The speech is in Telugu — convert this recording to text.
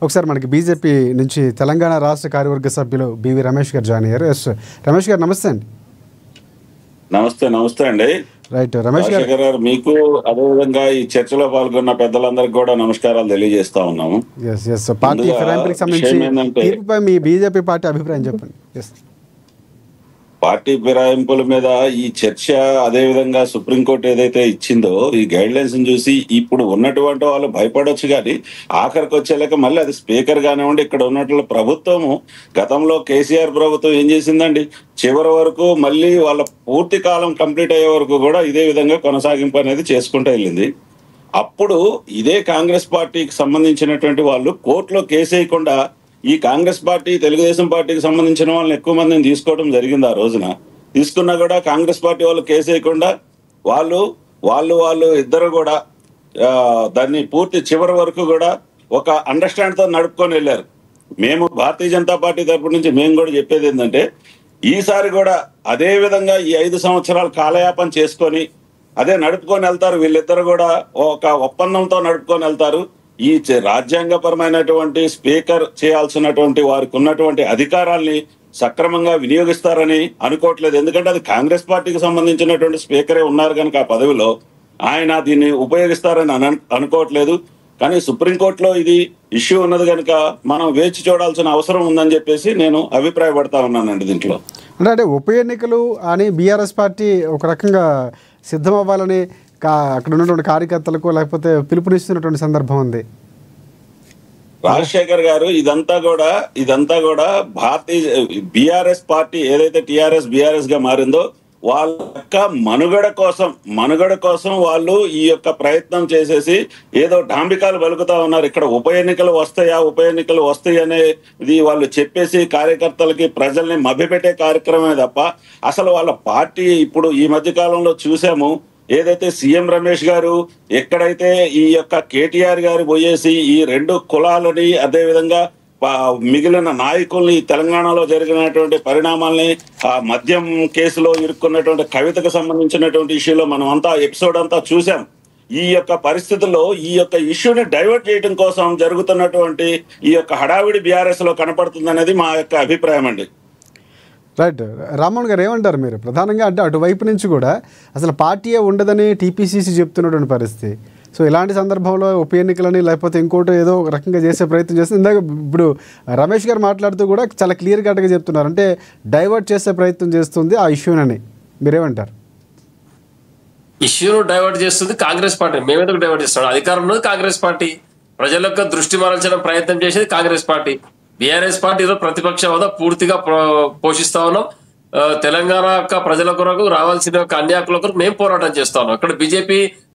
ఒకసారి మనకి బీజేపీ నుంచి తెలంగాణ రాష్ట్ర కార్యవర్గ సభ్యులు బివి రమేష్ గారు జాయిన్ అయ్యారు. ఎస్ రమేష్ గారు నమస్తే అండి. నమస్తే అండి. రైట్ రమేష్ గారు, మీకు అదేవిధంగా ఈ చర్చలో పాల్గొన్న పెద్దలందరికీ కూడా నమస్కారాలు తెలియజేస్తా ఉన్నాము. పార్టీ ఫిరాయింపులకు సంబంధించి తీర్పుపై మీ బీజేపీ పార్టీ అభిప్రాయం చెప్పండి. పార్టీ ఫిరాయింపుల మీద ఈ చర్చ, అదేవిధంగా సుప్రీంకోర్టు ఏదైతే ఇచ్చిందో ఈ గైడ్ లైన్స్ చూసి ఇప్పుడు ఉన్నటువంటి వాళ్ళు భయపడొచ్చు, కానీ ఆఖరికి వచ్చేలాక మళ్ళీ అది స్పీకర్ కానివ్వండి, ఇక్కడ ఉన్నట్లు ప్రభుత్వము గతంలో కేసీఆర్ ప్రభుత్వం ఏం చేసిందండి, చివరి వరకు మళ్ళీ వాళ్ళ పూర్తి కాలం కంప్లీట్ అయ్యే వరకు కూడా ఇదే విధంగా కొనసాగింపు అనేది చేసుకుంటూ వెళ్ళింది. అప్పుడు ఇదే కాంగ్రెస్ పార్టీకి సంబంధించినటువంటి వాళ్ళు కోర్టులో కేసు వేయకుండా ఈ కాంగ్రెస్ పార్టీ, తెలుగుదేశం పార్టీకి సంబంధించిన వాళ్ళని ఎక్కువ మందిని తీసుకోవడం జరిగింది. ఆ రోజున తీసుకున్నా కూడా కాంగ్రెస్ పార్టీ వాళ్ళు కేసు వేయకుండా వాళ్ళు ఇద్దరు కూడా దాన్ని పూర్తి చివరి వరకు కూడా ఒక అండర్స్టాండ్ తో నడుపుకొని వెళ్ళారు. మేము భారతీయ జనతా పార్టీ తరపు నుంచి మేము కూడా చెప్పేది ఏంటంటే, ఈసారి కూడా అదే విధంగా ఈ 5 సంవత్సరాలు కాలయాపన చేసుకొని అదే నడుపుకొని వెళ్తారు. వీళ్ళిద్దరు కూడా ఒక ఒప్పందంతో నడుపుకొని వెళ్తారు. ఈ రాజ్యాంగపరమైనటువంటి స్పీకర్ చేయాల్సినటువంటి వారికి ఉన్నటువంటి అధికారాల్ని సక్రమంగా వినియోగిస్తారని అనుకోవట్లేదు. ఎందుకంటే అది కాంగ్రెస్ పార్టీకి సంబంధించినటువంటి స్పీకరే ఉన్నారు కనుక ఆ పదవిలో ఆయన దీన్ని ఉపయోగిస్తారని అనుకోవట్లేదు. కానీ సుప్రీంకోర్టులో ఇది ఇష్యూ ఉన్నది కనుక మనం వేచి చూడాల్సిన అవసరం ఉందని చెప్పేసి నేను అభిప్రాయపడతా ఉన్నానండి. దీంట్లో అంటే ఉప ఎన్నికలు అని బీఆర్ఎస్ పార్టీ ఒక రకంగా సిద్ధం అవ్వాలని అక్కడ ఉన్నటువంటి కార్యకర్తలకు లేకపోతే పిలుపునిస్తున్నటువంటి సందర్భం ఉంది. రాజశేఖర్ గారు ఇదంతా కూడా భారతీయ బీఆర్ఎస్ పార్టీ ఏదైతే టీఆర్ఎస్ బీఆర్ఎస్ గా మారిందో వాళ్ళ యొక్క మనుగడ కోసం వాళ్ళు ఈ యొక్క ప్రయత్నం చేసేసి ఏదో డాంబికాలు పలుకుతా ఉన్నారు. ఇక్కడ ఉప ఎన్నికలు వస్తాయి అనేది వాళ్ళు చెప్పేసి కార్యకర్తలకి ప్రజల్ని మభ్యపెట్టే కార్యక్రమమే తప్ప అసలు వాళ్ళ పార్టీ ఇప్పుడు ఈ మధ్య కాలంలో చూసాము. ఏదైతే సీఎం రమేష్ గారు ఎక్కడైతే ఈ యొక్క కేటీఆర్ గారు పోయేసి ఈ 2 కులాలని, అదేవిధంగా మిగిలిన నాయకుల్ని, తెలంగాణలో జరిగినటువంటి పరిణామాల్ని, ఆ మద్యం కేసులో ఇరుక్కున్నటువంటి కవితకు సంబంధించినటువంటి ఇష్యూలో మనం అంతా ఎపిసోడ్ అంతా చూసాం. ఈ యొక్క పరిస్థితుల్లో ఈ యొక్క ఇష్యూని డైవర్ట్ చేయడం కోసం జరుగుతున్నటువంటి ఈ యొక్క హడావిడి బీఆర్ఎస్ లో కనపడుతుంది అనేది మా యొక్క అభిప్రాయం అండి. రైట్ రామ్మోహన్ గారు, ఏమంటారు మీరు? ప్రధానంగా అంటే అటువైపు నుంచి కూడా అసలు పార్టీయే ఉండదని టీపీసీసీ చెప్తున్నటువంటి పరిస్థితి. సో ఇలాంటి సందర్భంలో ఉప ఎన్నికలని లేకపోతే ఇంకోటి ఏదో ఒక రకంగా చేసే ప్రయత్నం చేస్తుంది. ఇందాక ఇప్పుడు రమేష్ గారు మాట్లాడుతూ కూడా చాలా క్లియర్ కట్గా చెప్తున్నారు, అంటే డైవర్ట్ చేసే ప్రయత్నం చేస్తుంది ఆ ఇష్యూనని. మీరేమంటారు? ఇష్యూను డైవర్ట్ చేస్తుంది కాంగ్రెస్ పార్టీ. మేమెందుకు డైవర్ట్ చేస్తున్నాం? అధికారంలో కాంగ్రెస్ పార్టీ, ప్రజల యొక్క దృష్టి మరల్చడం ప్రయత్నం చేసేది కాంగ్రెస్ పార్టీ. బీఆర్ఎస్ పార్టీలో ప్రతిపక్ష హోదా పూర్తిగా పోషిస్తా ఉన్నాం. తెలంగాణ యొక్క ప్రజల కొరకు రావాల్సిన యొక్క అన్ని హక్కుల కొరకు మేము పోరాటం చేస్తా ఉన్నాం. ఇక్కడ బీజేపీ